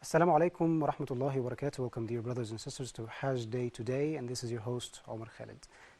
Assalamu alaikum wa rahmatullahi wa barakatuh. Welcome, dear brothers and sisters, to Hajj Day today, and this is your host, Omar Khalid.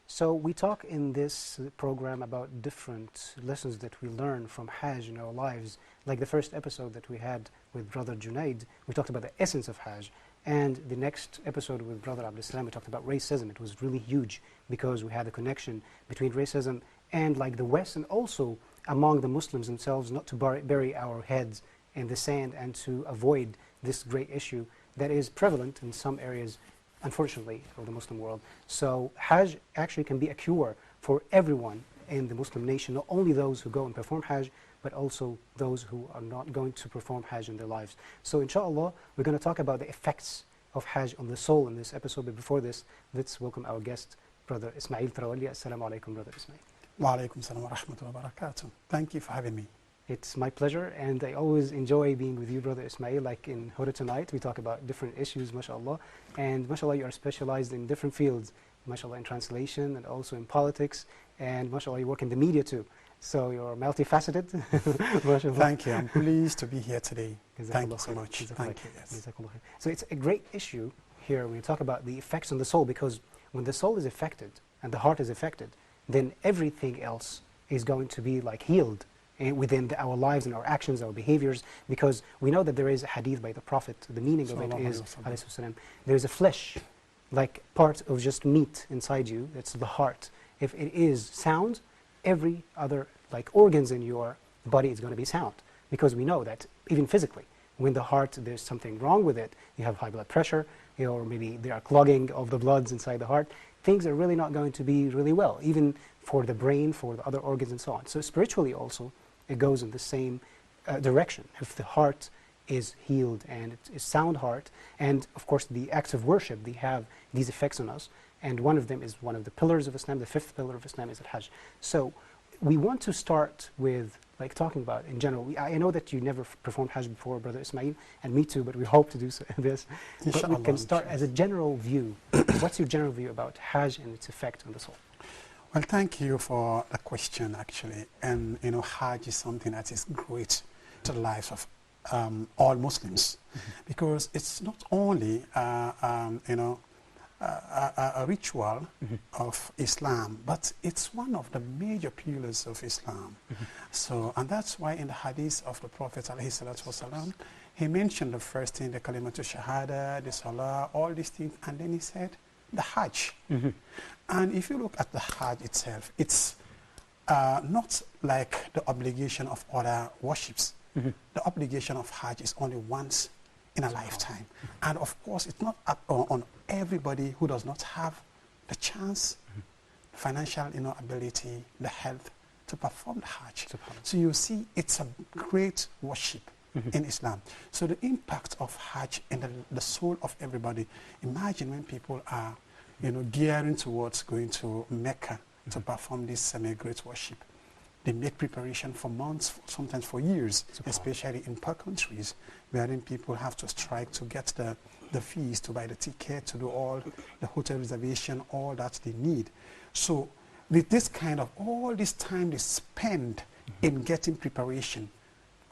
So, we talk in this program about different lessons that we learn from Hajj in our lives. Like the first episode that we had with Brother Junaid, we talked about the essence of Hajj. And the next episode with Brother Abdul Salam, we talked about racism. It was really huge because we had a connection between racism and like the West, and also among the Muslims themselves, not to bury our heads in the sand and to avoid this great issue that is prevalent in some areas, unfortunately, of the Muslim world. So Hajj actually can be a cure for everyone in the Muslim nation, not only those who go and perform Hajj, but also those who are not going to perform Hajj in their lives. So inshallah, we're going to talk about the effects of Hajj on the soul in this episode. But before this, let's welcome our guest, Brother Ismail Tarawali. Assalamu alaikum, Brother Ismail. Wa alaikum salam wa rahmatullahi wa barakatuh. Thank you for having me. It's my pleasure, and I always enjoy being with you, Brother Ismail. Like in Huda tonight, we talk about different issues, mashallah. And mashallah, you are specialized in different fields, mashallah, in translation and also in politics. And mashallah, you work in the media too. So you're multifaceted. Mashallah. Thank you. I'm pleased to be here today. Thank you so khair. much. Thank you. Yes. Jazakallah khair. So it's a great issue here when you talk about the effects on the soul, because when the soul is affected and the heart is affected, then everything else is going to be like healed within our lives and our actions, our behaviors, because we know that there is a hadith by the Prophet. The meaning of it is, alayhi salam, there is a flesh, like part of just meat inside you, that's the heart. If it is sound, every other like organs in your body is going to be sound, because we know that even physically, when the heart, there's something wrong with it, you have high blood pressure, or maybe there are clogging of the bloods inside the heart, things are really not going to be really well, even for the brain, for the other organs and so on. So spiritually also, it goes in the same direction. If the heart is healed and it is sound heart, and of course the acts of worship, they have these effects on us, and one of them is one of the pillars of Islam. The fifth pillar of Islam is Al-Hajj. So we want to start with like talking about in general. I know that you never performed Hajj before, Brother Ismail, and me too, but we hope to do this. But we can start as a general view. What's your general view about Hajj and its effect on the soul? Well, thank you for the question, actually. And, you know, Hajj is something that is great to the lives of all Muslims, because it's not only, you know, a ritual of Islam, but it's one of the major pillars of Islam. So, and that's why in the hadith of the Prophet ﷺ, he mentioned the first thing, the kalimatu shahada, the salah, all these things, and then he said the Hajj. And if you look at the Hajj itself, it's not like the obligation of other worships. The obligation of Hajj is only once in a lifetime. And of course, it's not up on everybody who does not have the chance, financial ability, the health to perform the Hajj. So you see, it's a great worship in Islam. So the impact of Hajj in the soul of everybody, imagine when people are gearing towards going to Mecca to perform this great worship. They make preparation for months, sometimes for years, especially in poor countries, wherein people have to strike to get the fees, to buy the ticket, to do all the hotel reservation, all that they need. So with this kind of, all this time they spend in getting preparation,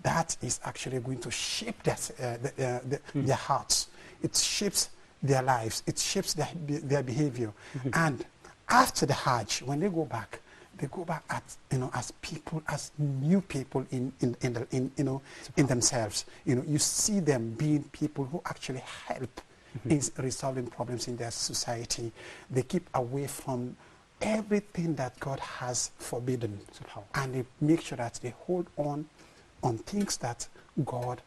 that is actually going to shape their hearts. It shapes their lives. It shapes their behavior. And after the Hajj, when they go back as people, as new people in themselves. You see them being people who actually help in resolving problems in their society. They keep away from everything that God has forbidden, and they make sure that they hold on things that God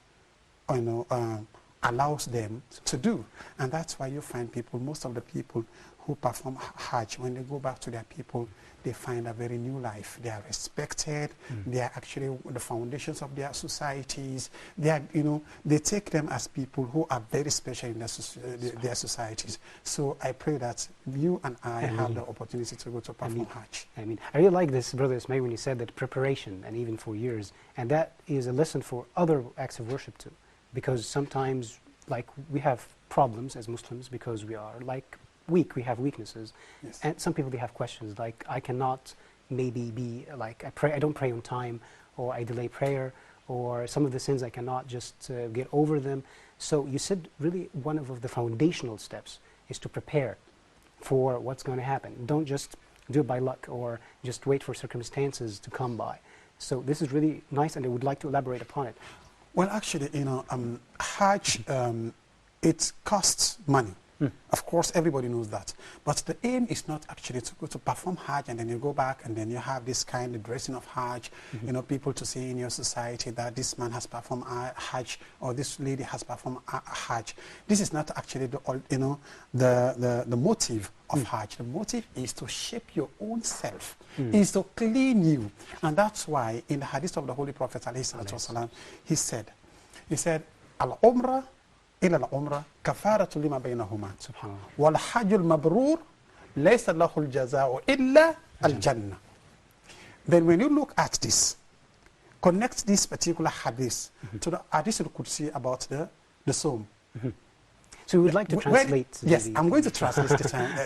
allows them to do. And that's why you find people, most of the people who perform Hajj, when they go back to their people, they find a very new life. They are respected. They are actually the foundations of their societies. They are, they take them as people who are very special in their societies. So I pray that you and I have the opportunity to go to perform Hajj. I really like this, Brother Ismail, when you said that preparation, and even for years, and that is a lesson for other acts of worship too, because sometimes, like, we have problems as Muslims because we are like weak, we have weaknesses. Yes. And some people, they have questions like, I cannot maybe be like, I don't pray on time, or I delay prayer, or some of the sins I cannot just get over them. So you said really one of the foundational steps is to prepare for what's going to happen. Don't just do it by luck or just wait for circumstances to come by. So this is really nice, and I would like to elaborate upon it. Well, actually, Hajj, it costs money. Of course, everybody knows that. But the aim is not actually to go to perform Hajj and then you go back and then you have this kind of dressing of Hajj, people to see in your society that this man has performed Hajj or this lady has performed Hajj. This is not actually the motive of Hajj. The motive is to shape your own self, is to clean you. And that's why in the hadith of the Holy Prophet ﷺ, he said, Al-Umrah إلى العمرة كفارة لما بينهما والحج المبرور ليس له الجزاء إلا الجنة. Then when you look at this, connect this particular hadith to the hadith al-Qudsi about the Sawm. So we would like to translate. Yes, I'm going to translate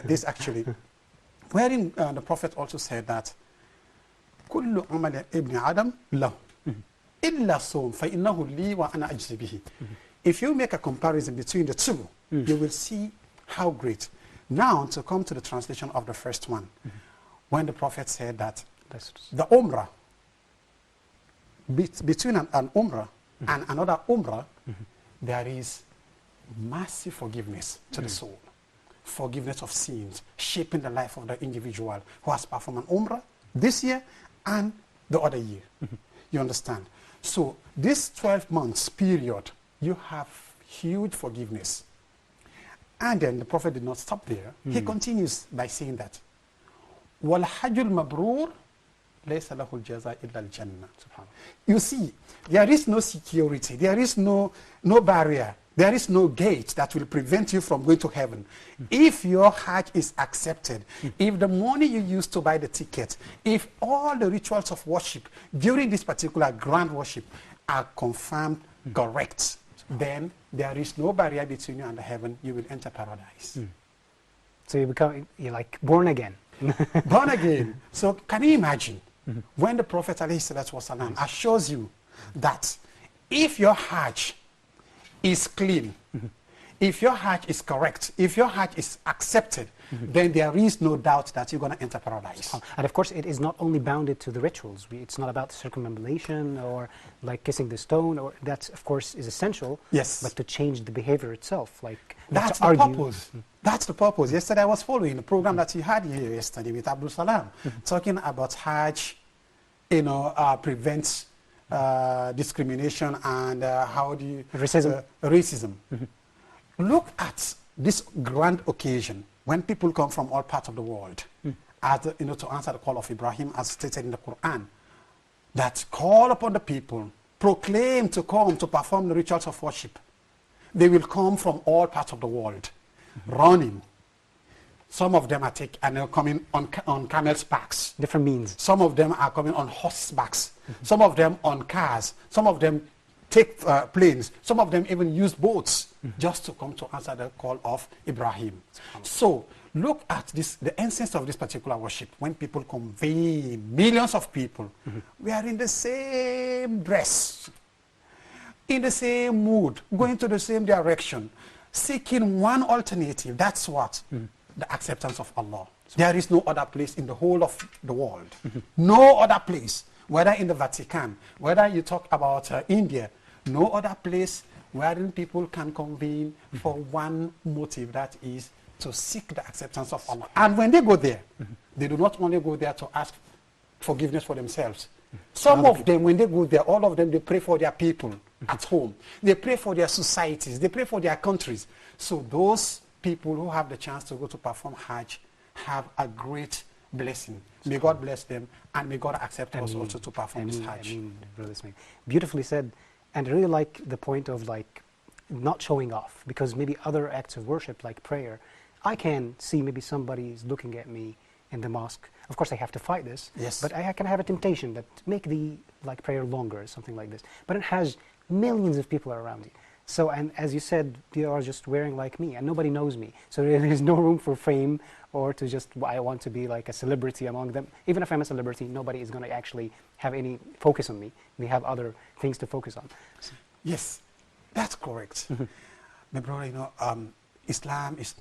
this actually. Wherein the Prophet also said that كل عمل ابن آدم له إلا الصوم فإنه لي وأنا أجزي به. If you make a comparison between the two, you will see how great. Now, to come to the translation of the first one, when the Prophet said that the Umrah, between an Umrah and another Umrah, there is massive forgiveness to the soul, forgiveness of sins, shaping the life of the individual who has performed an Umrah this year and the other year. You understand? So this 12 months period, you have huge forgiveness. And then the Prophet did not stop there. He continues by saying that وَالْحَجُّ الْمَبْرُورِ لَيْسَ لَهُ الْجَزَاءِ إِلَّا الْجَنَّةِ. You see, there is no security, there is no barrier, there is no gate that will prevent you from going to heaven. If your Hajj is accepted, if the money you used to buy the ticket, if all the rituals of worship during this particular grand worship are confirmed correct, then there is no barrier between you and the heaven. You will enter paradise. So you're like born again. Born again. So can you imagine when the Prophet ﷺ assures you that if your Hajj is clean, if your Hajj is correct, if your Hajj is accepted, then there is no doubt that you're going to enter paradise. And of course, it is not only bounded to the rituals. It's not about circumambulation or like kissing the stone, or that, of course, is essential. Yes. But to change the behavior itself, like that's the purpose. That's the purpose. Yesterday, I was following the program that you had here yesterday with Abdul Salam, talking about Hajj, prevents discrimination and how do you racism. Look at this grand occasion when people come from all parts of the world, as to answer the call of Ibrahim, as stated in the Quran, that call upon the people, proclaim to come to perform the rituals of worship. They will come from all parts of the world, running. Some of them are coming on camels' backs. Different means. Some of them are coming on horse-backs. Some of them on cars. Some of them take planes. Some of them even use boats just to come to answer the call of Ibrahim. So look at this, the essence of this particular worship. When people convene, millions of people, we are in the same dress, in the same mood, going to the same direction, seeking one alternative. That's what? The acceptance of Allah. There is no other place in the whole of the world. No other place, whether in the Vatican, whether you talk about India, no other place wherein people can convene for one motive, that is to seek the acceptance of Allah. And when they go there, they do not only go there to ask forgiveness for themselves. Some of them, when they go there, all of them, they pray for their people at home. They pray for their societies. They pray for their countries. So those people who have the chance to go to perform Hajj have a great blessing. May God bless them, and may God accept us also to perform this Hajj. Beautifully said. And I really like the point of like not showing off, because maybe other acts of worship like prayer, I can see maybe somebody is looking at me in the mosque. Of course I have to fight this, but I can have a temptation that make the prayer longer or something like this. But it has millions of people around you. So, and as you said, they are just wearing like me, and nobody knows me. So there is no room for fame or to just, I want to be like a celebrity among them. Even if I'm a celebrity, nobody is going to actually have any focus on me. They have other things to focus on. Yes, that's correct. My brother, you know, Islam is,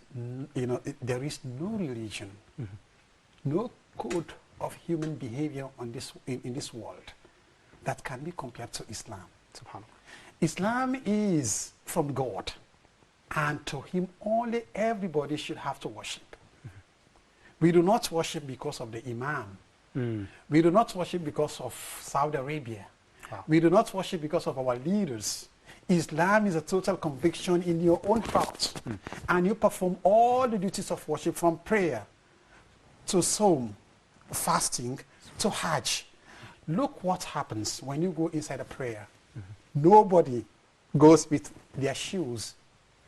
you know, there is no religion, no code of human behavior on this, in this world that can be compared to Islam. SubhanAllah. Islam is from God, and to him only everybody should have to worship. We do not worship because of the Imam. We do not worship because of Saudi Arabia. Wow. We do not worship because of our leaders. Islam is a total conviction in your own heart, and you perform all the duties of worship, from prayer to Psalm, fasting to Hajj. Look what happens when you go inside a prayer. Nobody goes with their shoes,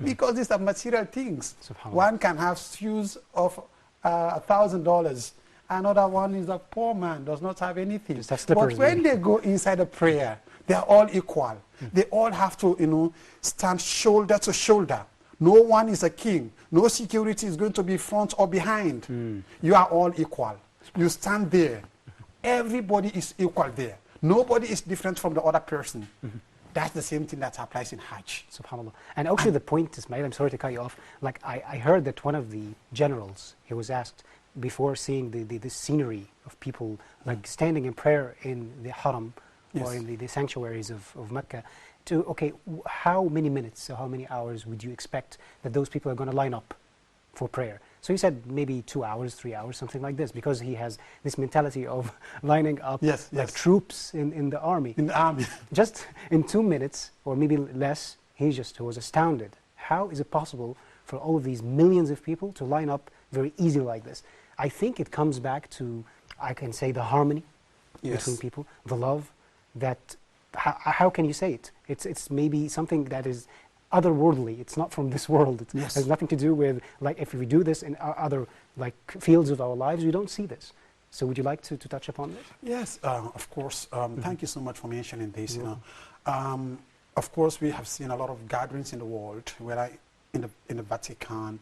because these are material things. One can have shoes of $1,000. Another one is a poor man, does not have anything. But when they go inside a prayer, they are all equal. They all have to, you know, stand shoulder to shoulder. No one is a king. No security is going to be front or behind. You are all equal. You stand there. Everybody is equal there. Nobody is different from the other person. That's the same thing that applies in Hajj. SubhanAllah. And actually the point, Ismail, I'm sorry to cut you off, like I heard that one of the generals, he was asked before seeing the scenery of people like standing in prayer in the haram, or in the sanctuaries of Mecca, to, okay, how many minutes or how many hours would you expect that those people are going to line up for prayer? So he said maybe 2 hours, 3 hours, something like this, because he has this mentality of lining up like troops in the army. In the army. Just in 2 minutes, or maybe less, he just was astounded. How is it possible for all of these millions of people to line up very easily like this? I think it comes back to, I can say, the harmony between people, the love, that, how can you say it? It's maybe something that is otherworldly. It's not from this world. It has nothing to do with, like, if we do this in other like fields of our lives, we don't see this. So would you like to touch upon this? Yes, of course. Thank you so much for mentioning this. You know, of course, we have seen a lot of gatherings in the world, whether in the Vatican,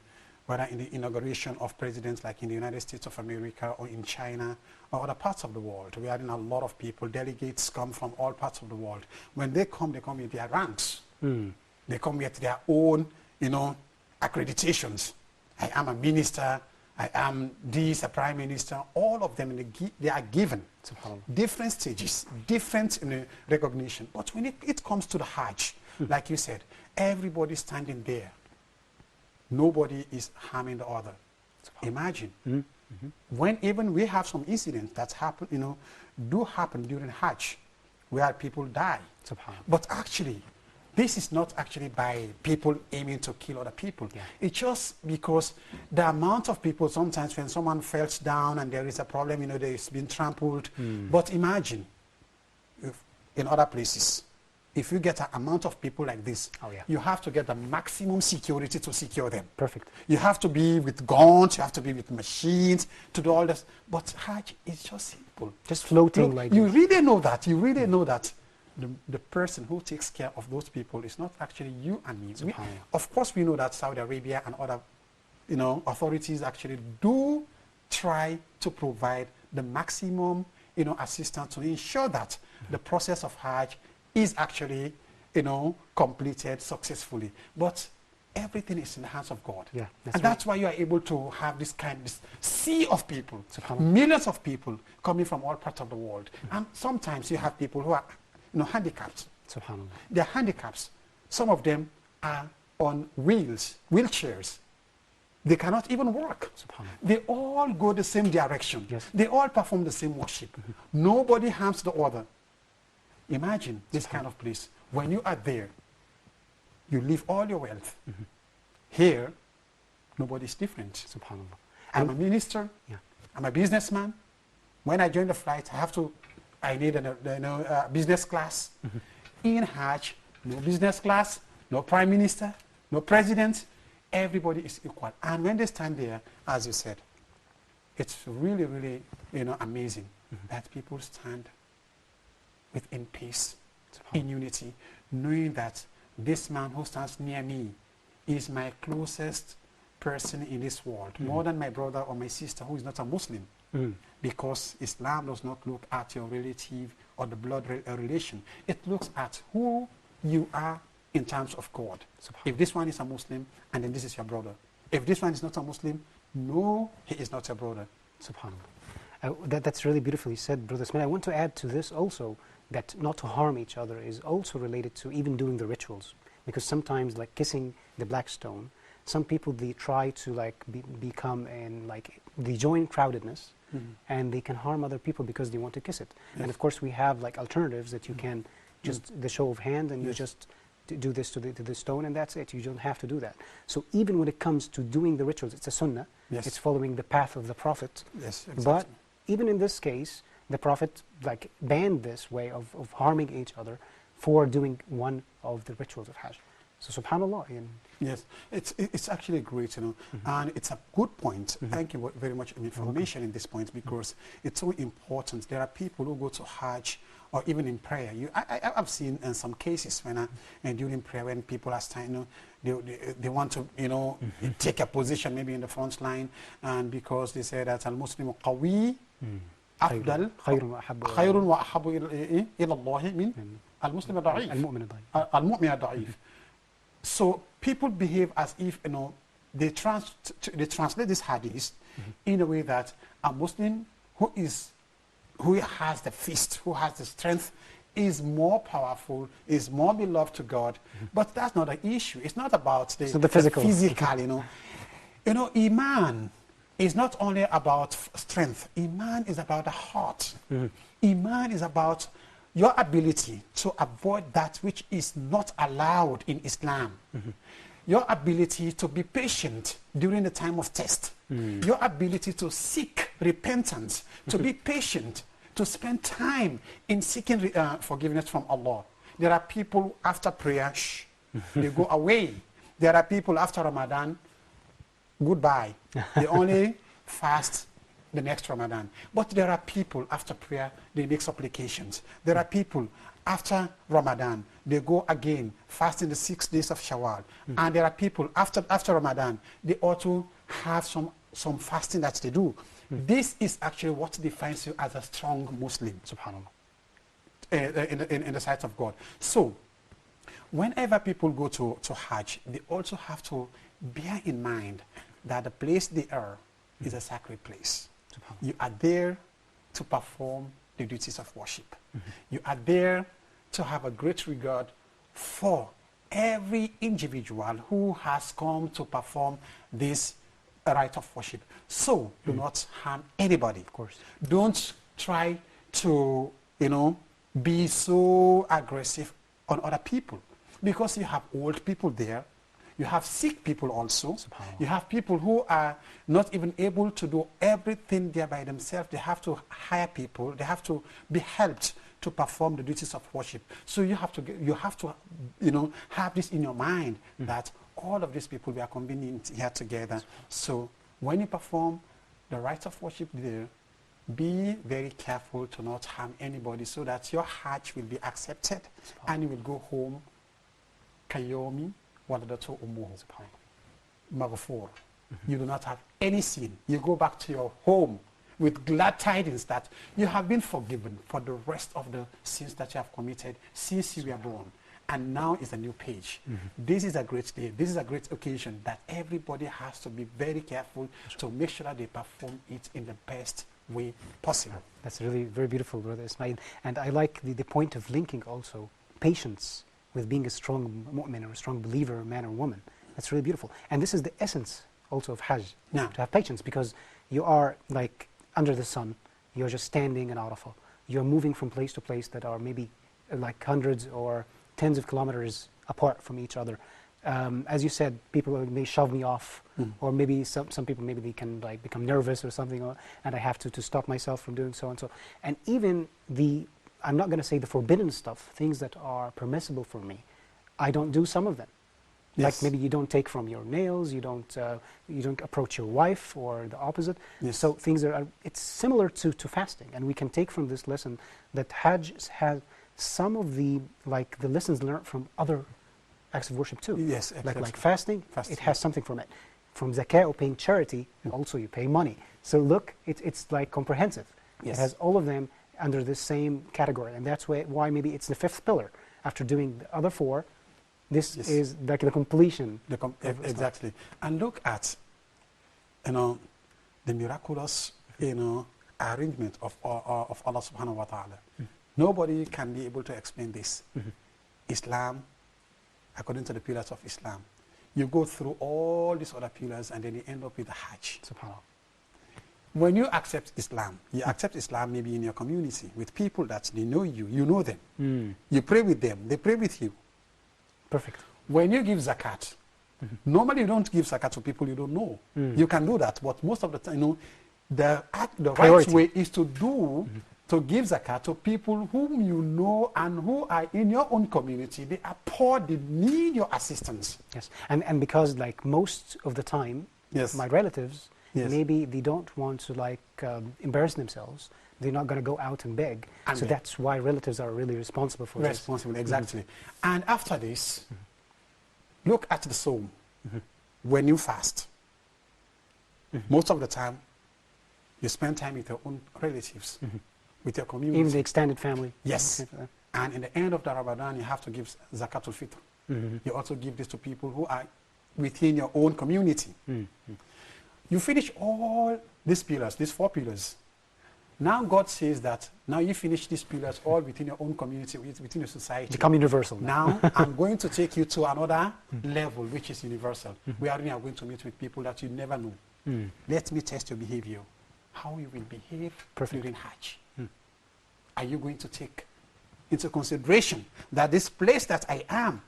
whether in the inauguration of presidents like in the United States of America or in China or other parts of the world. We are in a lot of people. Delegates come from all parts of the world. When they come with their ranks. They come with their own, you know, accreditations. I am a minister, I am this, a prime minister. All of them, they are given different stages, different recognition. But when it comes to the Hajj, like you said, everybody standing there. Nobody is harming the other. Imagine. When even we have some incidents that happen, you know, do happen during Hajj, where people die. But actually, this is not actually by people aiming to kill other people. It's just because the amount of people, sometimes when someone falls down and there is a problem, you know, there's been trampled. But imagine, if in other places, if you get an amount of people like this, you have to get the maximum security to secure them. Perfect. You have to be with guns, you have to be with machines to do all this. But Hajj is just simple. Just floating. Look, you really know that. You really know that. The person who takes care of those people is not actually you and me. Of course, we know that Saudi Arabia and other, you know, authorities actually do try to provide the maximum, you know, assistance to ensure that the process of Hajj is actually, you know, completed successfully. But everything is in the hands of God. And that's why you are able to have this sea of people, millions of people coming from all parts of the world. And sometimes you have people who are, you know, handicapped. They are handicaps. Some of them are on wheelchairs. They cannot even walk. They all go the same direction. They all perform the same worship. Nobody harms the other. Imagine this kind of place. When you are there, you leave all your wealth. Here, nobody is different. I'm a minister. I'm a businessman. When I join the flight, I need a business class. In Hajj, no business class, no prime minister, no president. Everybody is equal. And when they stand there, as you said, it's really, really, you know, amazing that people stand within peace, in unity, knowing that this man who stands near me is my closest person in this world, more than my brother or my sister who is not a Muslim. Because Islam does not look at your relative or the blood relation. It looks at who you are in terms of God. If this one is a Muslim, and then this is your brother. If this one is not a Muslim, no, he is not your brother. SubhanAllah. That's really beautifully said, Brother Ismail. I want to add to this also that not to harm each other is also related to even doing the rituals. Because sometimes, like kissing the black stone, some people, they try to like become in like, they join crowdedness, and they can harm other people because they want to kiss it. And of course we have like alternatives that you can just the show of hand, and you just do this to the stone, and that's it. You don't have to do that. So even when it comes to doing the rituals, it's a sunnah. It's following the path of the Prophet. Exactly. But even in this case, the Prophet like banned this way of harming each other for doing one of the rituals of Hajj. So subhanAllah. Yes, it's actually great, you know, and it's a good point. Thank you very much for information in this point, because it's so important. There are people who go to Hajj or even in prayer. I've seen in some cases when during prayer, when people are standing, they want to, you know, take a position maybe in the front line, and because they say that al-Muslimu qawi afdal khayrun wa ahabbu ila Allah min al-Muslim al-da'if al-mu'min al-da'if. So people behave as if, you know, they translate this hadith in a way that a Muslim who has the fist, who has the strength, is more powerful, is more beloved to God. But that's not the issue. It's not about the physical, you know. You know, Iman is not only about strength. Iman is about the heart. Iman is about your ability to avoid that which is not allowed in Islam. Your ability to be patient during the time of test. Your ability to seek repentance, to be patient, to spend time in seeking forgiveness from Allah. There are people after prayer, they go away. There are people after Ramadan, goodbye. They only fast the next Ramadan. But there are people after prayer, they make supplications. There are people after Ramadan, they go again, fasting the 6 days of Shawwal. And there are people after Ramadan, they also have some fasting that they do. This is actually what defines you as a strong Muslim, subhanAllah, in the sight of God. So, whenever people go to Hajj, they also have to bear in mind that the place they are is a sacred place. You are there to perform the duties of worship. You are there to have a great regard for every individual who has come to perform this rite of worship. So do not harm anybody. Of course. Don't try to, you know, be so aggressive on other people, because you have old people there. You have sick people also. You have people who are not even able to do everything there by themselves. They have to hire people. They have to be helped to perform the duties of worship. So you have to, you know, have this in your mind that all of these people, we are convenient here together. So when you perform the rites of worship there, be very careful to not harm anybody, so that your Hajj will be accepted and you will go home kayomi waladatu ummuhu maghfur. You do not have any sin. You go back to your home with glad tidings that you have been forgiven for the rest of the sins that you have committed since you were born. And now is a new page. This is a great day. This is a great occasion that everybody has to be very careful to make sure that they perform it in the best way possible. That's really very beautiful, Brother Ismail. And I like the point of linking also patience with being a strong mu'min or a strong believer, man or woman. That's really beautiful. And this is the essence also of Hajj, to have patience, because you are like under the sun, you're just standing in Arafah. You're moving from place to place that are maybe like hundreds or tens of kilometers apart from each other. As you said, people may shove me off, or maybe some people, maybe they can like become nervous or something, and I have to stop myself from doing so and so. And even I'm not going to say the forbidden stuff, things that are permissible for me, I don't do some of them. Yes. Like maybe you don't take from your nails, you don't approach your wife, or the opposite. Yes. So things it's similar to fasting, and we can take from this lesson that Hajj has some of the lessons learned from other acts of worship too. Yes, Like exactly. fasting, Fasting. it has something from it. From zakah or paying charity, also you pay money. So look, it's like comprehensive. Yes. It has all of them under the same category, and that's why maybe it's the fifth pillar. After doing the other four, this Yes. is like the completion. of Islam. Exactly. And look at, the miraculous, arrangement of Allah subhanahu wa ta'ala. Nobody can be able to explain this. Islam, according to the pillars of Islam, you go through all these other pillars and then you end up with the Hajj. Subhanallah. When you accept Islam, you accept Islam maybe in your community with people that they know you, you know them. You pray with them, they pray with you. Perfect. When you give zakat, normally you don't give zakat to people you don't know. You can do that, but most of the time, the right Priority. way is to to give zakat to people whom you know and who are in your own community. They are poor, they need your assistance. Yes, and because like most of the time, Yes. my relatives, Yes. maybe they don't want to like embarrass themselves. They're not going to go out and beg. And so beg. that's why relatives are really responsible for this. Responsible, exactly. And after this, look at the soul. When you fast, most of the time, you spend time with your own relatives, with your community. Even the extended family. Yes. Okay, And in the end of the Ramadan, you have to give zakatul fitr. You also give this to people who are within your own community. You finish all these pillars, these four pillars. Now God says that now you finish these pillars all within your own community, within your society. Become universal. Now I'm going to take you to another level, which is universal. Where you are going to meet with people that you never know. Let me test your behavior. How you will behave during Hajj. Are you going to take into consideration that this place that I am,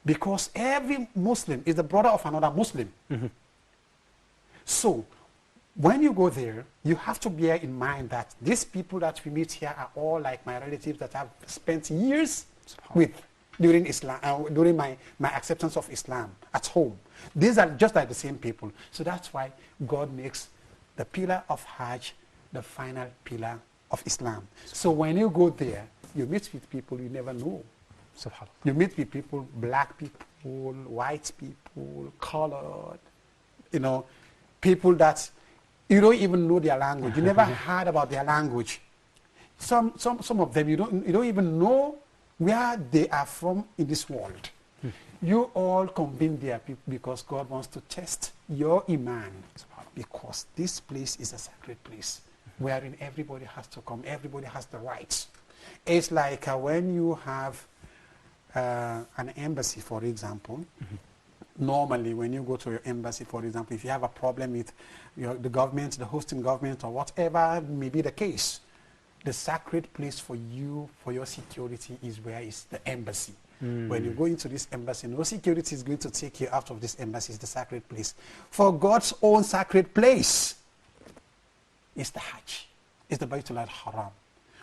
because every Muslim is the brother of another Muslim. So when you go there, you have to bear in mind that these people that we meet here are all like my relatives that I've spent years with during Islam, during my acceptance of Islam at home. These are just like the same people. So that's why God makes the pillar of Hajj the final pillar of Islam. So when you go there, you meet with people you never know. Subhanallah. You meet with people, black people, white people, colored, people that you don't even know their language. You never heard about their language. Some of them you don't even know where they are from in this world. You all convene there because God wants to test your iman, because this place is a sacred place wherein everybody has to come, everybody has the rights. It's like when you have an embassy, for example. Normally, when you go to your embassy, for example, if you have a problem with the government, the hosting government, or whatever may be the case, the sacred place for you, for your security, is where is the embassy. When you go into this embassy, no security is going to take you out of this embassy. It's the sacred place. For God's own sacred place is the Hajj. It's the Baytul al-Haram.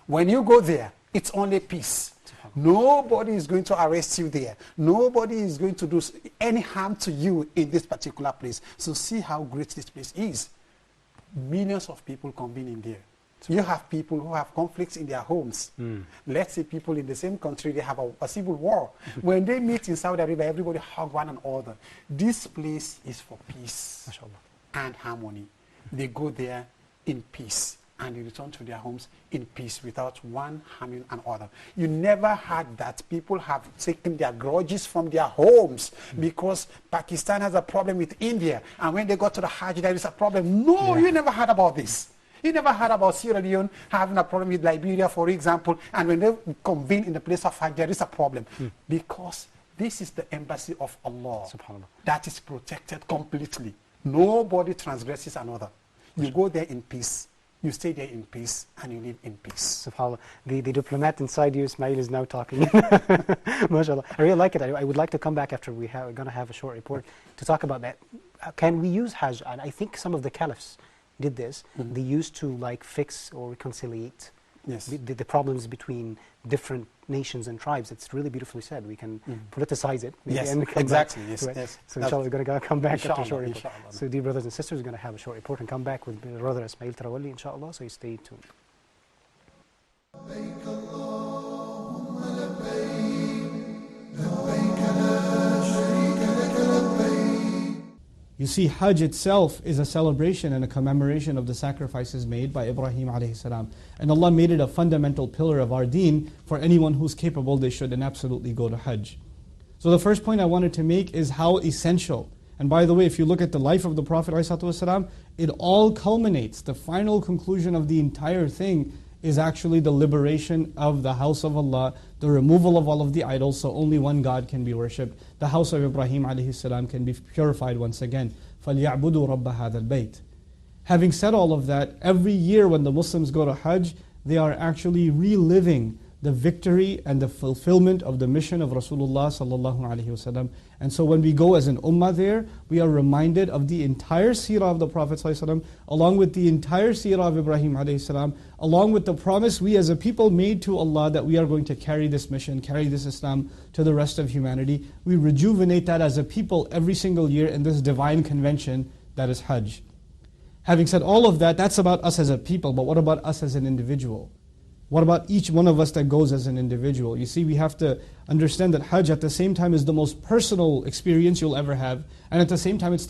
When you go there, it's only peace. Nobody is going to arrest you there. Nobody is going to do any harm to you in this particular place. So see how great this place is. Millions of people convene in there. You have people who have conflicts in their homes. Let's say people in the same country, they have a civil war. When they meet in Saudi Arabia, everybody hug one another. This place is for peace and harmony. They go there in peace and they return to their homes in peace without one harming another. You never heard that people have taken their grudges from their homes because Pakistan has a problem with India, and when they go to the Hajj, there is a problem. No, you never heard about this. You never heard about Sierra Leone having a problem with Liberia, for example, and when they convene in the place of Hajj, there is a problem. Because this is the embassy of Allah that is protected completely. Nobody transgresses another. You go there in peace. You stay there in peace, and you live in peace. SubhanAllah. The diplomat inside you, Ismail, is now talking. MashaAllah. I really like it. I would like to come back after we're going to have a short report to talk about that. Can we use Hajj? And I think some of the caliphs did this. They used to like fix or reconciliate the problems between different nations and tribes. It's really beautifully said. We can politicize it. Yes, and come exactly. back Yes, to it. yes. So inshallah, we're going to come back after a short report. Inshallah. So dear brothers and sisters, we're going to have a short report and come back with brother Ismail Tarawali, inshallah. So you stay tuned. لبيك اللهم لبيك لبيك لا You see, Hajj itself is a celebration and a commemoration of the sacrifices made by Ibrahim alayhi salam. And Allah made it a fundamental pillar of our deen. For anyone who's capable, they should and absolutely go to Hajj. So the first point I wanted to make is how essential. And by the way, if you look at the life of the Prophet ﷺ, it all culminates. The final conclusion of the entire thing is actually the liberation of the house of Allah, the removal of all of the idols, so only one God can be worshipped. The house of Ibrahim alayhi salam can be purified once again. فَلْيَعْبُدُوا رَبَّ هَذَا الْبَيْتِ. Having said all of that, every year when the Muslims go to Hajj, they are actually reliving the victory and the fulfillment of the mission of Rasulullah sallallahu alaihi wasallam. And so when we go as an ummah there, we are reminded of the entire seerah of the Prophet sallallahu alaihi wasallam, along with the entire seerah of Ibrahim alayhi salam, along with the promise we as a people made to Allah that we are going to carry this mission, carry this Islam to the rest of humanity. We rejuvenate that as a people every single year in this divine convention that is Hajj. Having said all of that, that's about us as a people, but what about us as an individual? What about each one of us that goes as an individual? You see, we have to understand that Hajj at the same time is the most personal experience you'll ever have, and at the same time it's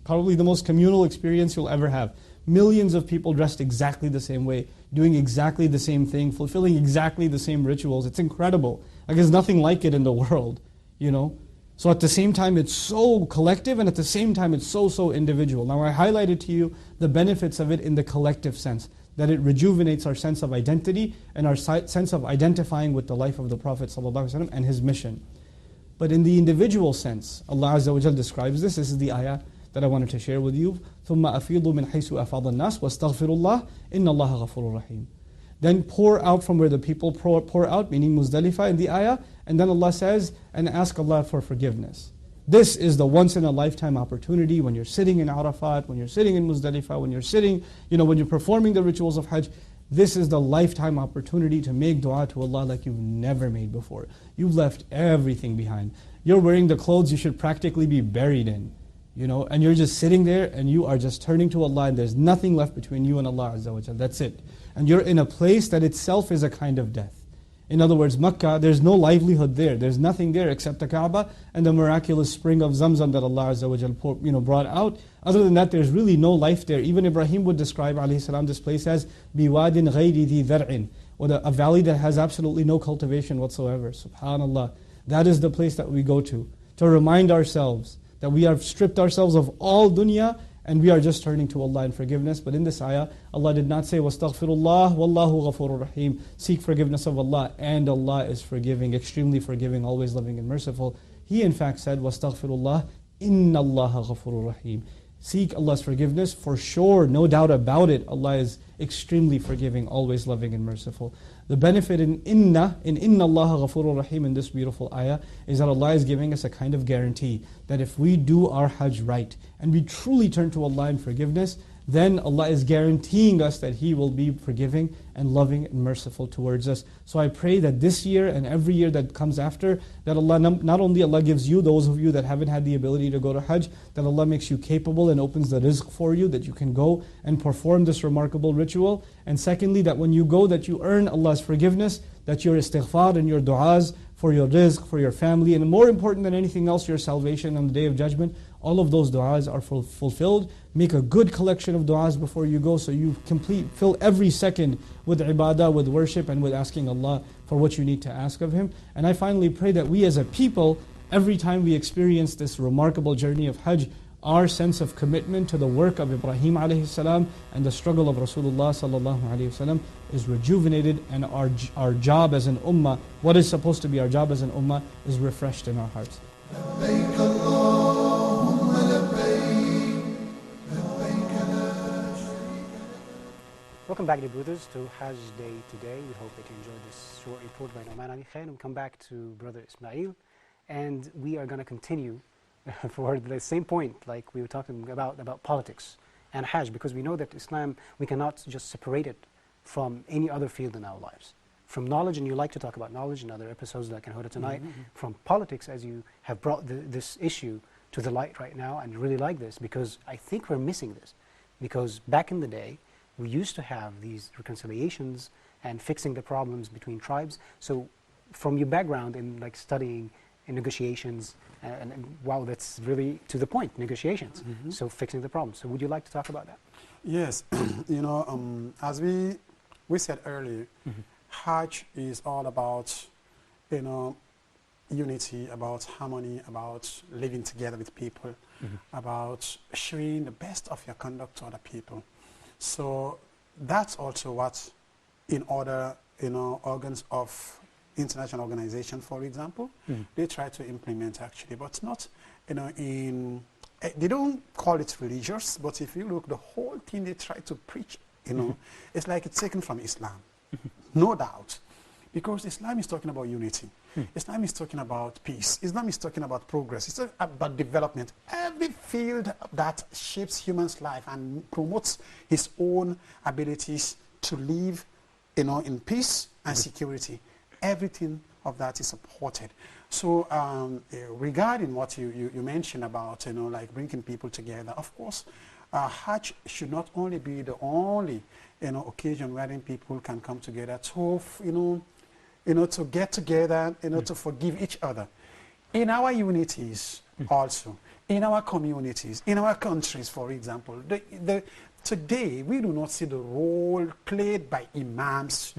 probably the most communal experience you'll ever have. Millions of people dressed exactly the same way, doing exactly the same thing, fulfilling exactly the same rituals. It's incredible. Like there's nothing like it in the world, you know. So at the same time it's so collective, and at the same time it's so individual. Now I highlighted to you the benefits of it in the collective sense, that it rejuvenates our sense of identity and our sense of identifying with the life of the Prophet ﷺ and his mission. But in the individual sense, Allah Azza wa Jal describes this. This is the ayah that I wanted to share with you. ثُمَّ أَفِيضُوا مِنْ حَيْثُ أَفَاضَ النَّاسِ وَاسْتَغْفِرُوا اللَّهِ إِنَّ اللَّهَ غَفُورٌ رَحِيمٌ. Then pour out from where the people pour out, meaning Muzdalifah in the ayah, and then Allah says, and ask Allah for forgiveness. This is the once in a lifetime opportunity when you're sitting in Arafat, when you're sitting in Muzdalifah, when you're sitting, when you're performing the rituals of Hajj. This is the lifetime opportunity to make dua to Allah like you've never made before. You've left everything behind. You're wearing the clothes you should practically be buried in, and you're just sitting there and you are just turning to Allah, and there's nothing left between you and Allah Azza wa Jal. That's it. And you're in a place that itself is a kind of death. In other words, Makkah, there's no livelihood there. There's nothing there except the Kaaba and the miraculous spring of Zamzam that Allah Azza wa Jal brought out. Other than that, there's really no life there. Even Ibrahim would describe alayhi salam this place as biwadin ghayri dhi dhar'in, or a valley that has absolutely no cultivation whatsoever. Subhanallah. That is the place that we go to remind ourselves that we have stripped ourselves of all dunya and we are just turning to Allah in forgiveness. But in this ayah, Allah did not say, وَاسْتَغْفِرُ اللَّهِ وَاللَّهُ غَفُورٌ رَحِيمٌ. Seek forgiveness of Allah, and Allah is forgiving, extremely forgiving, always loving and merciful. He in fact said, وَاسْتَغْفِرُ اللَّهِ إِنَّ اللَّهَ غَفُورٌ رَحِيمٌ. Seek Allah's forgiveness, for sure, no doubt about it. Allah is extremely forgiving, always loving and merciful. The benefit in Inna Allaha Ghafurur Rahim in this beautiful ayah is that Allah is giving us a kind of guarantee that if we do our Hajj right and we truly turn to Allah in forgiveness, then Allah is guaranteeing us that He will be forgiving and loving and merciful towards us. So I pray that this year and every year that comes after, that Allah, not only Allah gives you, those of you that haven't had the ability to go to Hajj, that Allah makes you capable and opens the rizq for you, that you can go and perform this remarkable ritual. And secondly, that when you go, that you earn Allah's forgiveness, that your istighfar and your du'as for your rizq, for your family, and more important than anything else, your salvation on the Day of Judgment, all of those du'as are fulfilled. Make a good collection of du'as before you go, so you fill every second with ibadah, with worship, and with asking Allah for what you need to ask of Him. And I finally pray that we as a people, every time we experience this remarkable journey of Hajj, our sense of commitment to the work of Ibrahim alayhi salam and the struggle of Rasulullah sallallahu alayhi wasallam is rejuvenated, and our job as an ummah, what is supposed to be our job as an ummah, is refreshed in our hearts. Welcome back, dear brothers, to Hajj Day today. We hope that you enjoyed this short report by Nauman Ali Khan. We come back to Brother Ismail, and we are going to continue for the same point, like we were talking about politics and Hajj, because we know that Islam, we cannot just separate it from any other field in our lives. From knowledge, and you like to talk about knowledge in other episodes like in Huda tonight, from politics, as you have brought this issue to the light right now, and really like this, because I think we're missing this. Because back in the day, we used to have these reconciliations and fixing the problems between tribes. So from your background in like studying negotiations, and wow, that's really to the point, negotiations. So fixing the problem. So would you like to talk about that? Yes, as we said earlier, Hajj is all about, unity, about harmony, about living together with people, about showing the best of your conduct to other people. So that's also what, in other, organs of international organization, for example, they try to implement actually, but not, they don't call it religious, but if you look, the whole thing they try to preach, it's like it's taken from Islam, no doubt. Because Islam is talking about unity. Islam is talking about peace. Islam is talking about progress. It's about development. Every field that shapes human's life and promotes his own abilities to live, in peace and security, everything of that is supported. So regarding what you mentioned about, like bringing people together, of course, Hajj should not only be the only, occasion wherein people can come together to, to get together, to forgive each other. In our unities also, in our communities, in our countries, for example, today we do not see the role played by imams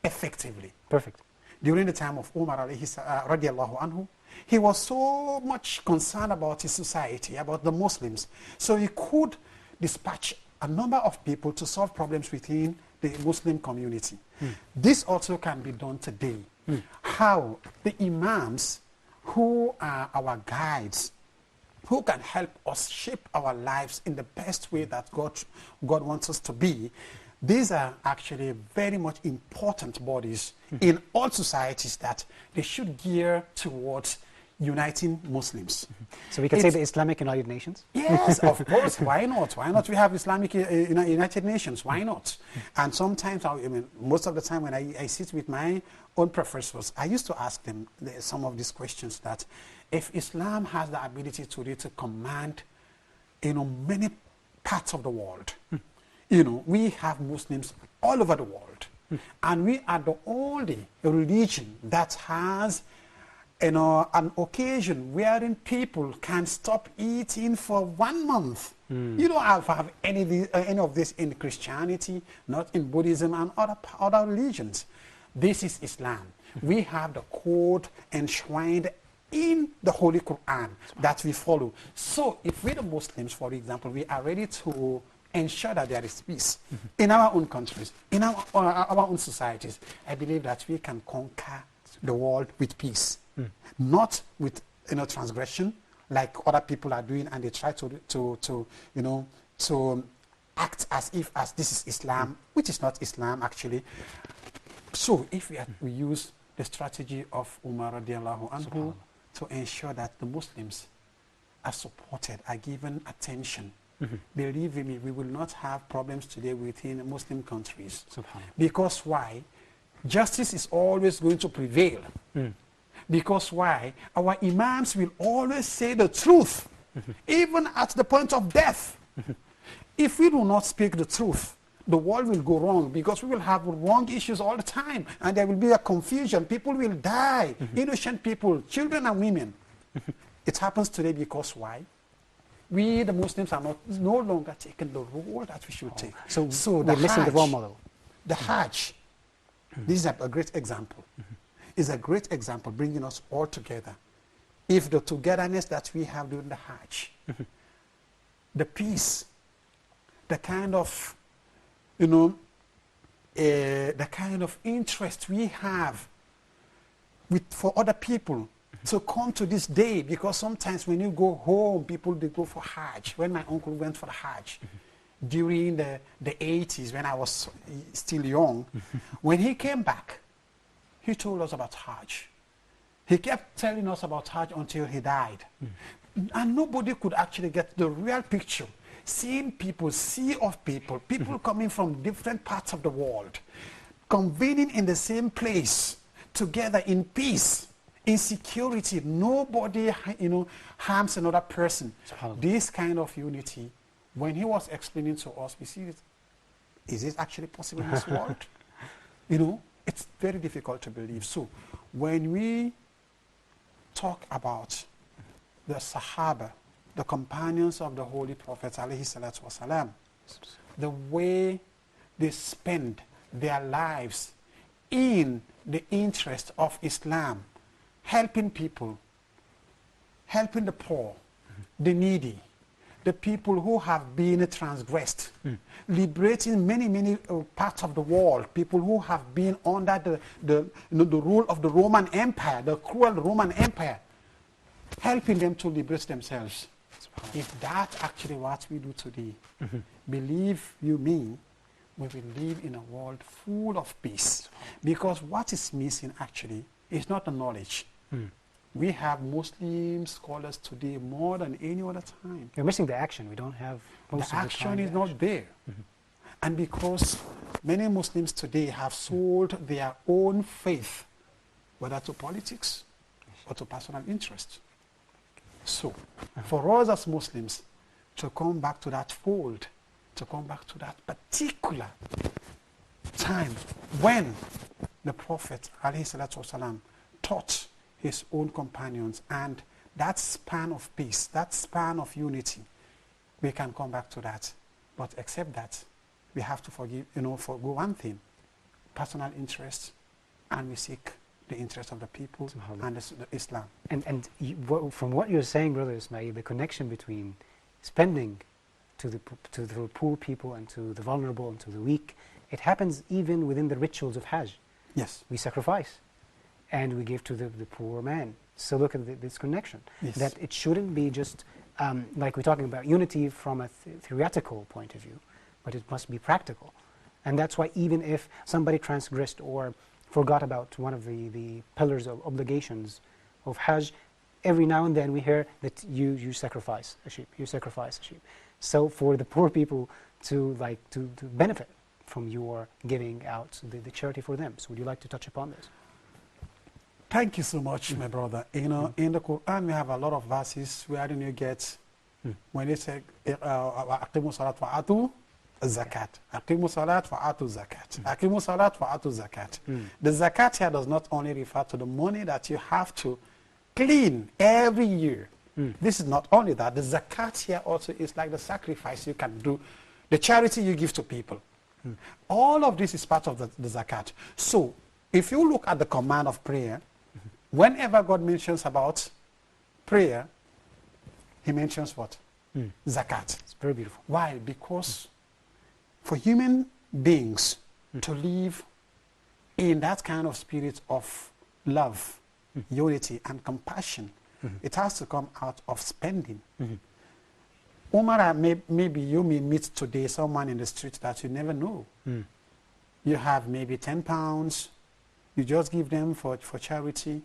effectively. Perfect. During the time of Umar radiallahu anhu, he was so much concerned about his society, about the Muslims, so he could dispatch a number of people to solve problems within the Muslim community. This also can be done today. How the imams, who are our guides, who can help us shape our lives in the best way that God wants us to be, these are actually very much important bodies in all societies that they should gear towards uniting Muslims. So we can say the Islamic United Nations? Yes, of course. Why not? Why not? We have Islamic United Nations. Why not? And sometimes, most of the time when I sit with my own professors, I used to ask them some of these questions, that if Islam has the ability today to command, many parts of the world, we have Muslims all over the world, and we are the only religion that has an occasion wherein people can stop eating for 1 month. You don't have any of this in Christianity, not in Buddhism and other religions. This is Islam. We have the code enshrined in the Holy Quran that we follow. So if we the Muslims, for example, we are ready to ensure that there is peace in our own countries, in our own societies, I believe that we can conquer the world with peace. Not with transgression like other people are doing, and they try to act as if this is Islam, which is not Islam actually. So if we use the strategy of Umar radiallahu anhu to ensure that the Muslims are supported, are given attention, believe me, we will not have problems today within Muslim countries. Because why? Justice is always going to prevail. Because why? Our imams will always say the truth, even at the point of death. If we do not speak the truth, the world will go wrong, because we will have wrong issues all the time, and there will be a confusion. People will die, innocent people, children and women. It happens today because why? We, the Muslims, are no longer taking the role that we should take. So we're missing the role model. The Hajj, this is a great example. Is a great example, bringing us all together. If the togetherness that we have during the Hajj, the peace, the kind of, the kind of interest we have for other people to come to this day, because sometimes when you go home, people, they go for Hajj. When my uncle went for the Hajj, during the 80s, when I was still young, when he came back, he told us about Hajj. He kept telling us about Hajj until he died. And nobody could actually get the real picture. Seeing people, sea of people, people coming from different parts of the world, convening in the same place, together in peace, in security. Nobody, harms another person. This kind of unity, when he was explaining to us, we see it. Is it actually possible in this world? It's very difficult to believe. So when we talk about the Sahaba, the companions of the Holy Prophet alayhi salatu wasalam, the way they spend their lives in the interest of Islam, helping people, helping the poor, the needy, the people who have been transgressed, liberating many parts of the world, people who have been under the rule of the Roman Empire, the cruel Roman Empire, helping them to liberate themselves. If that's actually what we do today, believe you me, we will live in a world full of peace. Because what is missing actually is not the knowledge. We have Muslim scholars today more than any other time. You're missing the action. We don't have most The of the action time is not there. And because many Muslims today have sold their own faith, whether to politics or to personal interest. So, for us as Muslims to come back to that fold, to come back to that particular time when the Prophet ﷺ taught his own companions, and that span of peace, that span of unity, we can come back to that. But except that, we have to forgo one thing, personal interest, and we seek the interest of the people and the Islam. And from what you're saying, Brother Ismail, the connection between spending to the poor people and to the vulnerable and to the weak, it happens even within the rituals of Hajj. Yes. We sacrifice and we give to the poor man. So look at this connection. Yes. That it shouldn't be just like we're talking about unity from a theoretical point of view, but it must be practical. And that's why even if somebody transgressed or forgot about one of the pillars of obligations of Hajj, every now and then we hear that you sacrifice a sheep, you sacrifice a sheep. So for the poor people to benefit from your giving out the charity for them. So would you like to touch upon this? Thank you so much, my brother. You know, in the Quran we have a lot of verses where you get when they say aqimu salat wa atu zakat. Aqimu salat wa atu zakat. Aqimu salat wa atu zakat. The zakat here does not only refer to the money that you have to clean every year. This is not only that. The zakat here also is like the sacrifice you can do, the charity you give to people. All of this is part of the zakat. So if you look at the command of prayer, whenever God mentions about prayer, he mentions what? Zakat. It's very beautiful. Why? Because for human beings to live in that kind of spirit of love, unity, and compassion, it has to come out of spending. Umar, maybe you may meet today someone in the street that you never know. You have maybe 10 pounds, you just give them for charity.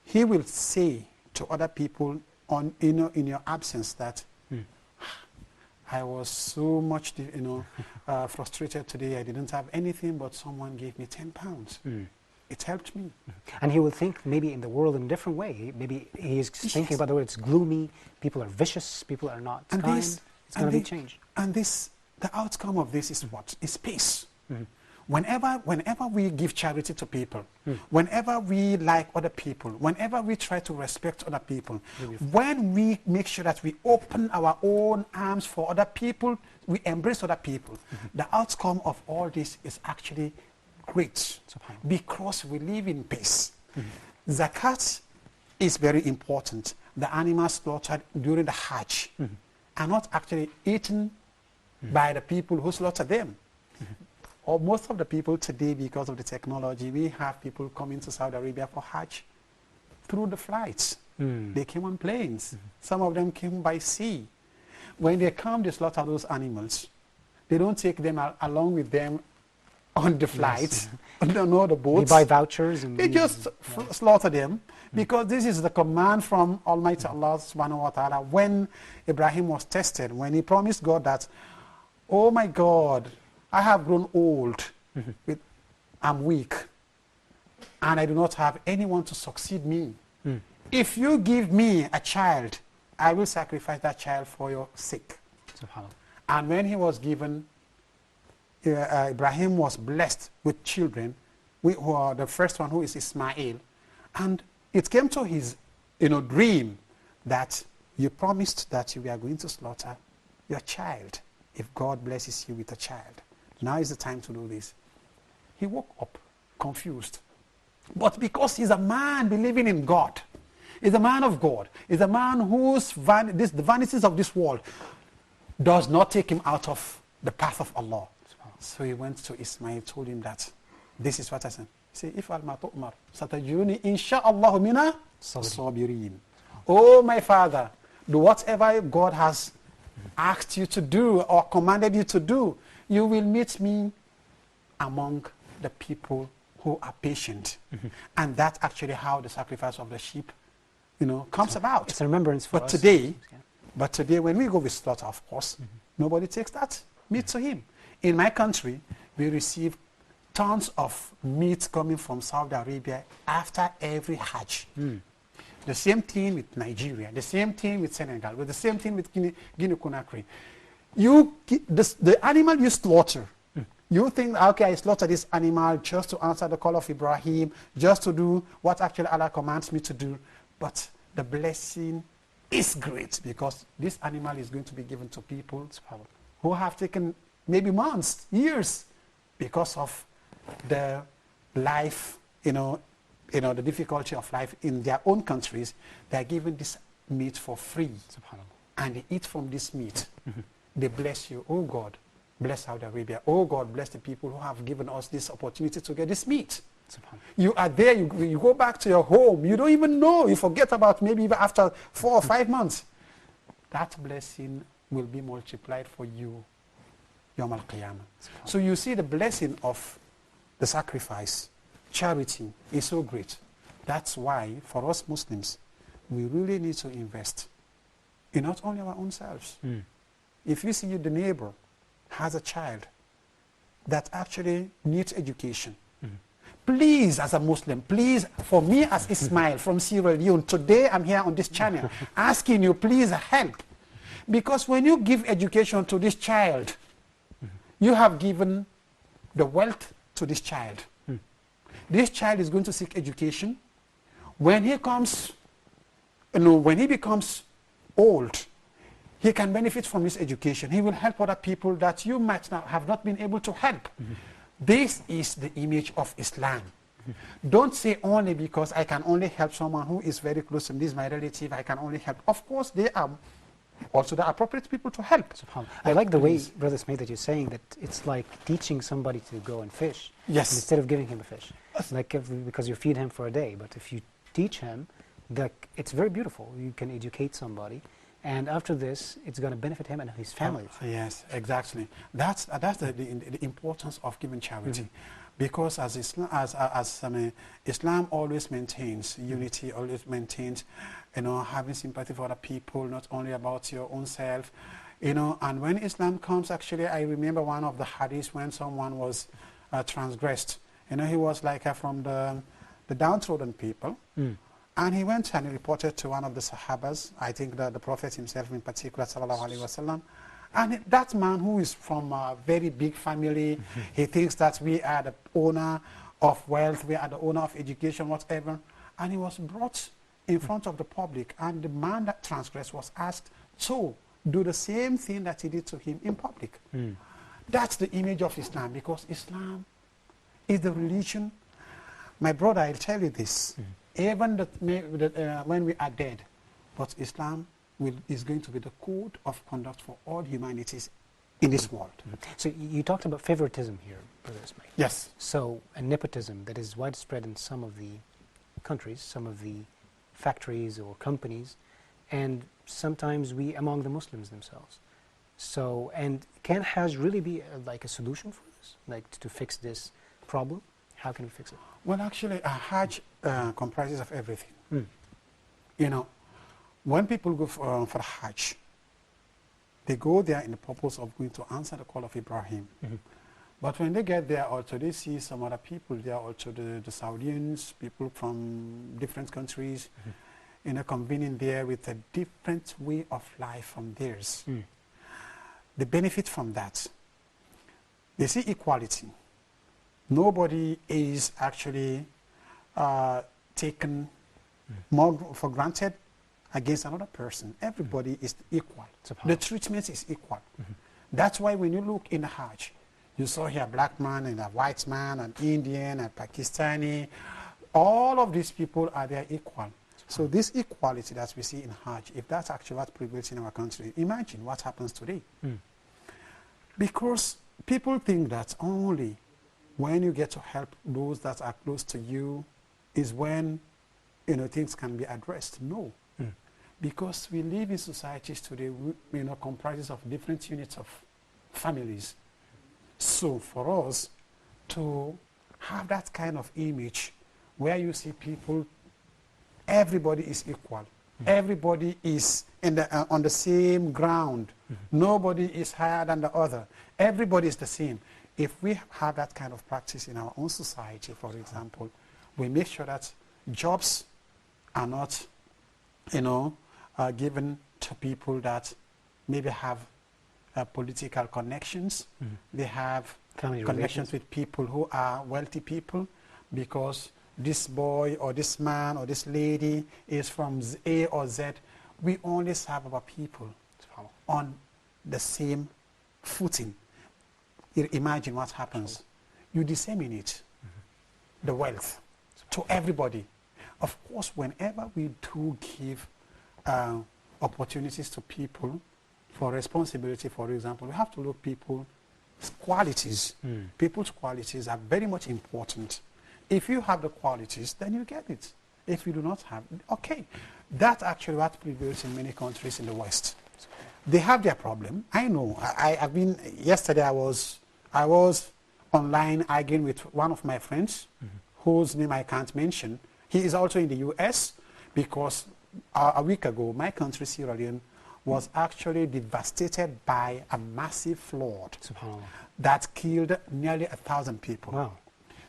He will say to other people in your absence that I was so much frustrated today. I didn't have anything, but someone gave me 10 pounds. It helped me. And he will think maybe in the world in a different way. Maybe he is thinking about the world, it's gloomy, people are vicious, people are not kind. It's going to be changed. And the outcome of this is what? Is peace. Whenever we give charity to people, whenever we like other people, whenever we try to respect other people, when we make sure that we open our own arms for other people, we embrace other people, the outcome of all this is actually great because we live in peace. Zakat is very important. The animals slaughtered during the Hajj are not actually eaten by the people who slaughter them. Or most of the people today, because of the technology, we have people coming to Saudi Arabia for Hajj through the flights. They came on planes. Some of them came by sea. When they come, they slaughter those animals. They don't take them along with them on the flights, no, the boats. They buy vouchers and they just slaughter them because this is the command from Almighty Allah subhanahu wa ta'ala when Ibrahim was tested, when he promised God that, oh my God, I have grown old, I'm weak, and I do not have anyone to succeed me. If you give me a child, I will sacrifice that child for your sake. And when he was given, Ibrahim was blessed with children, the first one who is Ismail, and it came to his dream that you promised that you were going to slaughter your child if God blesses you with a child. Now is the time to do this. He woke up confused. But because he's a man believing in God, he's a man of God, he's a man whose the vanities of this world does not take him out of the path of Allah. So he went to Ismail, told him that this is what I said. He said, if al-ma tu'mar, satajuni insha'Allahu mina sabirin. Oh my father, do whatever God has asked you to do or commanded you to do, you will meet me among the people who are patient. And that's actually how the sacrifice of the sheep, comes about. It's a remembrance for us. But today when we go with slaughter, of course, nobody takes that meat to him. In my country, we receive tons of meat coming from Saudi Arabia after every Hajj. The same thing with Nigeria, the same thing with Senegal, with the same thing with Guinea-Conakry. The animal you slaughter, you think, okay, I slaughter this animal just to answer the call of Ibrahim, just to do what actually Allah commands me to do. But the blessing is great because this animal is going to be given to people who have taken maybe months, years, because of the life, the difficulty of life in their own countries. They are given this meat for free, and they eat from this meat. They bless you, oh God, bless Saudi Arabia. Oh God, bless the people who have given us this opportunity to get this meat. You are there, you go back to your home, you don't even know, you forget about maybe even after 4 or 5 months. That blessing will be multiplied for you Yawm al-Qiyamah. So you see the blessing of the sacrifice, charity is so great. That's why for us Muslims, we really need to invest in not only our own selves. If you see the neighbor has a child that actually needs education, please, as a Muslim, please, for me as Ismail from Sierra Leone, today I'm here on this channel asking you, please help. Because when you give education to this child, you have given the wealth to this child. This child is going to seek education. When he comes, when he becomes old, he can benefit from his education. He will help other people that you might not have not been able to help. This is the image of Islam. Don't say only because I can only help someone who is very close to me, this is my relative, I can only help. Of course, they are also the appropriate people to help. I like the way, Brother Smith, that you're saying that it's like teaching somebody to go and fish. Yes. Instead of giving him a fish. Like because you feed him for a day. But if you teach him, it's very beautiful. You can educate somebody. And after this, it's going to benefit him and his family. Yes, exactly. That's the importance of giving charity. Because as Islam always maintains unity, always maintains, having sympathy for other people, not only about your own self, and when Islam comes, actually, I remember one of the hadiths when someone was transgressed. He was like from the downtrodden people. And he went and he reported to one of the Sahabas, I think the Prophet himself in particular, sallallahu alaihi wasallam. And that man who is from a very big family, he thinks that we are the owner of wealth, we are the owner of education, whatever. And he was brought in front of the public, and the man that transgressed was asked to do the same thing that he did to him in public. That's the image of Islam, because Islam is the religion. My brother, I'll tell you this. Even when we are dead, but Islam is going to be the code of conduct for all humanities in this world. So you talked about favoritism here, Brother Ismail. Yes. So, and nepotism that is widespread in some of the countries, some of the factories or companies, and sometimes among the Muslims themselves. So, and can Hajj really be like a solution for this, like to fix this problem? How can we fix it? Well, actually, Hajj comprises of everything. When people go for Hajj, they go there in the purpose of going to answer the call of Ibrahim. But when they get there also, they see some other people. There are also the Saudians, people from different countries, convening there with a different way of life from theirs. They benefit from that. They see equality. Nobody is actually taken more for granted against another person. Everybody is equal. The treatment is equal. That's why when you look in the Hajj, you saw here a black man and a white man, an Indian, a Pakistani. All of these people are there equal. So this equality that we see in Hajj, if that's actually what prevails in our country, imagine what happens today. Because people think that only when you get to help those that are close to you is when things can be addressed. No. Because we live in societies today, comprises of different units of families. So for us to have that kind of image where you see people, everybody is equal. Everybody is on the same ground. Nobody is higher than the other. Everybody is the same. If we have that kind of practice in our own society, for example, we make sure that jobs are not, given to people that maybe have political connections. They have connections with people who are wealthy people, because this boy or this man or this lady is from A or Z. We only serve our people on the same footing. Imagine what happens. You disseminate the wealth to everybody. Of course, whenever we do give opportunities to people for responsibility, for example, we have to look people's qualities. People's qualities are very much important. If you have the qualities, then you get it. If you do not have, okay. That's actually what prevails in many countries in the West. They have their problem. I know. Yesterday I was online arguing with one of my friends, whose name I can't mention. He is also in the US, because a week ago, my country, Sierra Leone, was actually devastated by a massive flood that killed nearly 1,000 people. Wow.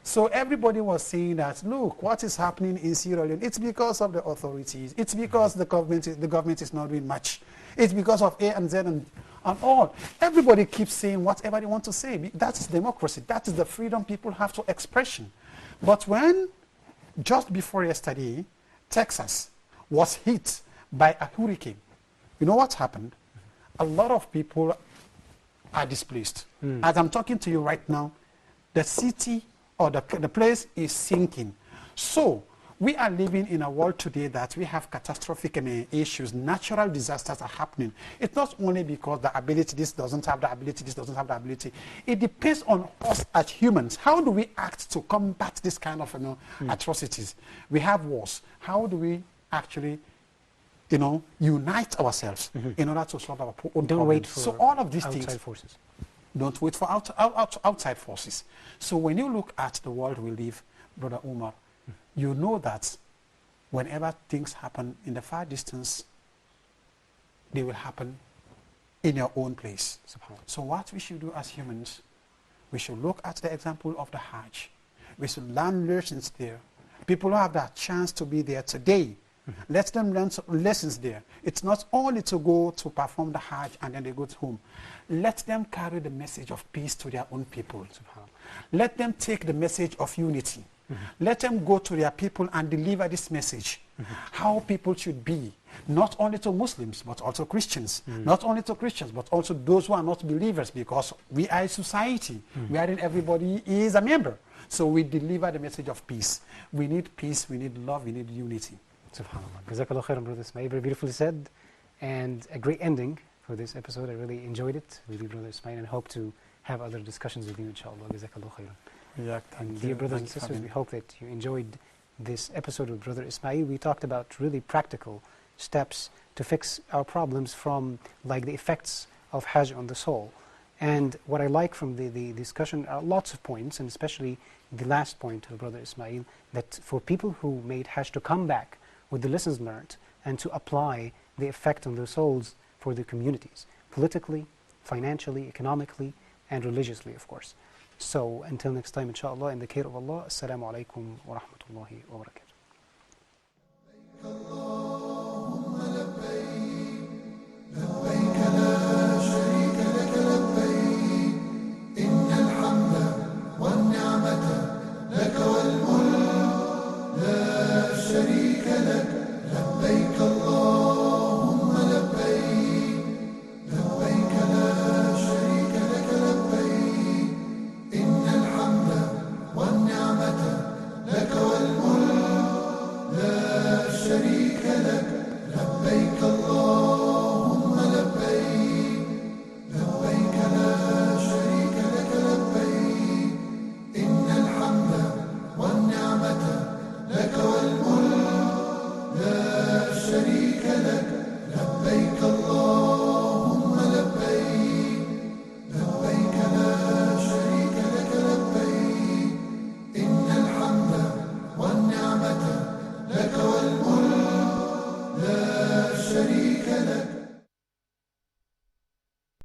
So everybody was saying that, look, what is happening in Sierra Leone? It's because of the authorities. It's because the government is not doing much. It's because of A and Z and all. Everybody keeps saying whatever they want to say. That is democracy. That is the freedom people have to expression. But when, just before yesterday, Texas was hit by a hurricane, you know what happened? A lot of people are displaced. As I'm talking to you right now, the city or the place is sinking. So we are living in a world today that we have catastrophic issues. Natural disasters are happening. It's not only because the ability, this doesn't have the ability, this doesn't have the ability. It depends on us as humans. How do we act to combat this kind of atrocities? We have wars. How do we actually unite ourselves in order to solve our own Don't problems? wait for so all of these outside things. forces. Don't wait for outside forces. So when you look at the world we live, Brother Umar, you know that whenever things happen in the far distance, they will happen in your own place. So what we should do as humans, we should look at the example of the Hajj. We should learn lessons there. People who have that chance to be there today, let them learn lessons there. It's not only to go to perform the Hajj and then they go home. Let them carry the message of peace to their own people. Let them take the message of unity. Let them go to their people and deliver this message. How people should be, not only to Muslims, but also Christians. Not only to Christians, but also those who are not believers, because we are a society wherein everybody is a member. So we deliver the message of peace. We need peace, we need love, we need unity. SubhanAllah. Jazakallah khairan, Brother Ismail. Very beautifully said. And a great ending for this episode. I really enjoyed it, really, Brother Ismail, and hope to have other discussions with you, inshallah. Jazakallah khairan. And dear brothers and sisters, we hope that you enjoyed this episode with Brother Ismail. We talked about really practical steps to fix our problems, from like the effects of Hajj on the soul. And what I like from the discussion are lots of points, and especially the last point of Brother Ismail, that for people who made Hajj to come back with the lessons learned and to apply the effect on their souls for their communities, politically, financially, economically, and religiously, of course. So until next time, inshallah, in the care of Allah, Assalamu alaikum wa rahmatullahi wa barakatuh.